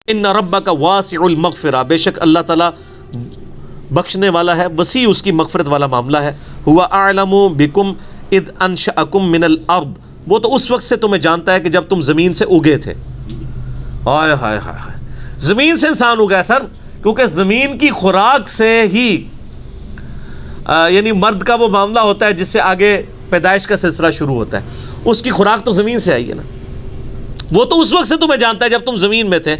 ان ربک واسع المغفرہ، بے شک اللہ تعالیٰ بخشنے والا ہے، وسیع اس کی مغفرت والا معاملہ ہے۔ ہوا اعلم بکم اذ انشأکم من الارض، وہ تو اس وقت سے تمہیں جانتا ہے کہ جب تم زمین سے اگے تھے۔ ہائے ہائے ہائے، زمین سے انسان اگا ہے سر، کیونکہ زمین کی خوراک سے ہی یعنی مرد کا وہ معاملہ ہوتا ہے جس سے آگے پیدائش کا سلسلہ شروع ہوتا ہے، اس کی خوراک تو زمین سے آئی ہے نا۔ وہ تو اس وقت سے تمہیں جانتا ہے جب تم زمین میں تھے۔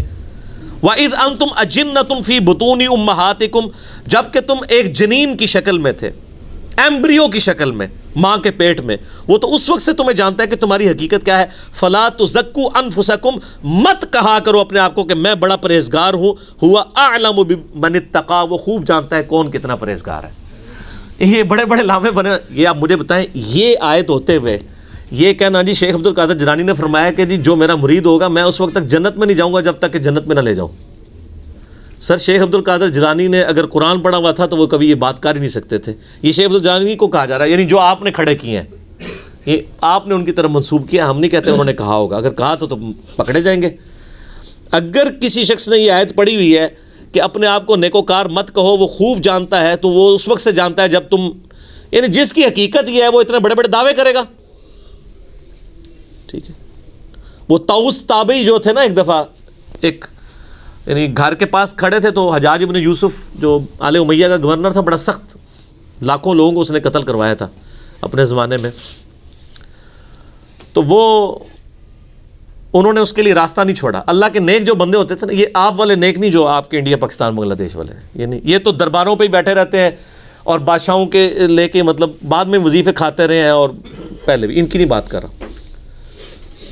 وَإِذْ أَنْتُمْ أَجِنَّةٌ فِي بُطُونِ أُمَّهَاتِكُمْ، جب کہ تم ایک جنین کی شکل میں تھے، ایمبریو کی شکل میں، ماں کے پیٹ میں، وہ تو اس وقت سے تمہیں جانتا ہے کہ تمہاری حقیقت کیا ہے۔ فَلَا تُزَكُّوا أَنفُسَكُمْ، مت کہا کرو اپنے آپ کو کہ میں بڑا پرہیزگار ہوں، ہوا اعلم بمن اتقى، وہ خوب جانتا ہے کون کتنا پرہیزگار ہے۔ یہ بڑے بڑے لامے بنے۔ یہ آپ مجھے بتائیں، یہ آیت ہوتے ہوئے یہ کہنا جی شیخ عبد القادر جیلانی نے فرمایا کہ جی جو میرا مرید ہوگا میں اس وقت تک جنت میں نہیں جاؤں گا جب تک کہ جنت میں نہ لے جاؤں۔ سر شیخ عبد القادر جیلانی نے اگر قرآن پڑھا ہوا تھا تو وہ کبھی یہ بات کر ہی نہیں سکتے تھے۔ یہ شیخ عبد القادر جیلانی کو کہا جا رہا ہے، یعنی جو آپ نے کھڑے کیے ہیں، یہ آپ نے ان کی طرف منسوب کیا، ہم نہیں کہتے انہوں نے کہا ہوگا، اگر کہا تو پکڑے جائیں گے۔ اگر کسی شخص نے یہ آیت پڑھی ہوئی ہے کہ اپنے آپ کو نیکوکار مت کہو، وہ خوب جانتا ہے، تو وہ اس وقت سے جانتا ہے جب تم، یعنی جس کی حقیقت یہ ہے وہ اتنے بڑے بڑے دعوے کرے گا، ٹھیک ہے۔ وہ طاؤس تابعی جو تھے نا، ایک دفعہ ایک یعنی گھر کے پاس کھڑے تھے، تو حجاج ابن یوسف جو آل امیہ کا گورنر تھا، بڑا سخت، لاکھوں لوگوں کو اس نے قتل کروایا تھا اپنے زمانے میں، تو وہ انہوں نے اس کے لیے راستہ نہیں چھوڑا۔ اللہ کے نیک جو بندے ہوتے تھے نا، یہ آپ والے نیک نہیں جو آپ کے انڈیا پاکستان بنگلہ دیش والے ہیں، یہ تو درباروں پہ ہی بیٹھے رہتے ہیں اور بادشاہوں کے لے کے مطلب بعد میں وظیفے کھاتے رہے ہیں، اور پہلے بھی ان کی نہیں بات کر رہا۔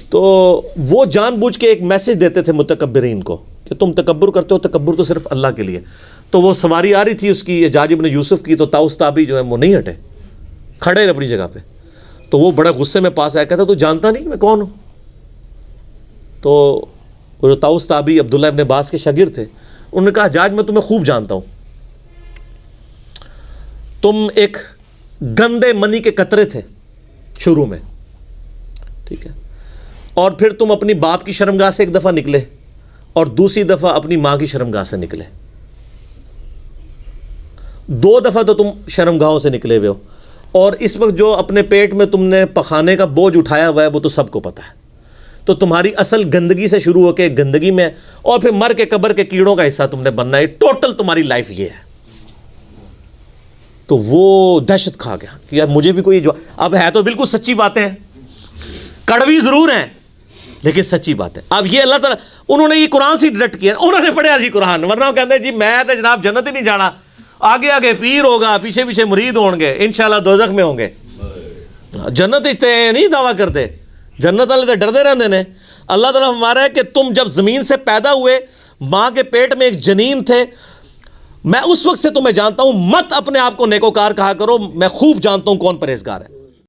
تو وہ جان بوجھ کے ایک میسج دیتے تھے متکبرین کو کہ تم تکبر کرتے ہو، تکبر تو صرف اللہ کے لیے۔ تو وہ سواری آ رہی تھی اس کی حجاج ابن یوسف کی، تو طاؤس تابعی جو ہے وہ نہیں ہٹے، کھڑے رہے اپنی جگہ پہ۔ تو وہ بڑے غصے میں پاس آیا، کہتا تو جانتا نہیں کہ میں کون ہوں؟ تو وہ جو طاؤس تابعی عبداللہ ابن عباس کے شاگرد تھے، انہوں نے کہا حجاج میں تمہیں خوب جانتا ہوں، تم ایک گندے منی کے قطرے تھے شروع میں، ٹھیک ہے، اور پھر تم اپنی باپ کی شرمگاہ سے ایک دفعہ نکلے اور دوسری دفعہ اپنی ماں کی شرمگاہ سے نکلے، 2 دفعہ تو تم شرمگاہوں سے نکلے ہوئے ہو، اور اس وقت جو اپنے پیٹ میں تم نے پخانے کا بوجھ اٹھایا ہوا ہے وہ تو سب کو پتہ ہے۔ تو تمہاری اصل گندگی سے شروع ہو کے گندگی میں، اور پھر مر کے قبر کے کیڑوں کا حصہ تم نے بننا ہے، ٹوٹل تمہاری لائف یہ ہے۔ تو وہ دہشت کھا گیا کہ یار مجھے بھی کوئی جو، اب ہے تو بالکل سچی باتیں ہیں، کڑوی ضرور ہیں لیکن سچی بات ہے۔ اب یہ اللہ تعالیٰ، انہوں نے یہ قرآن سے ڈائریکٹ کیا، انہوں نے پڑھا جی قرآن، ورنہ وہ کہتے ہیں جی میں تو جناب جنت ہی نہیں جانا، آگے آگے پیر ہوگا، پیچھے پیچھے مرید ہوں گے، انشاءاللہ دوزخ میں ہوں گے۔ جنت تے نہیں دعویٰ کرتے، جنت والے تو ڈردے رہتے ہیں۔ اللہ تعالیٰ ہمارا ہے کہ تم جب زمین سے پیدا ہوئے، ماں کے پیٹ میں ایک جنین تھے، میں اس وقت سے تمہیں جانتا ہوں، مت اپنے آپ کو نیکوکار کہا کرو، میں خوب جانتا ہوں کون پرہیزگار ہے۔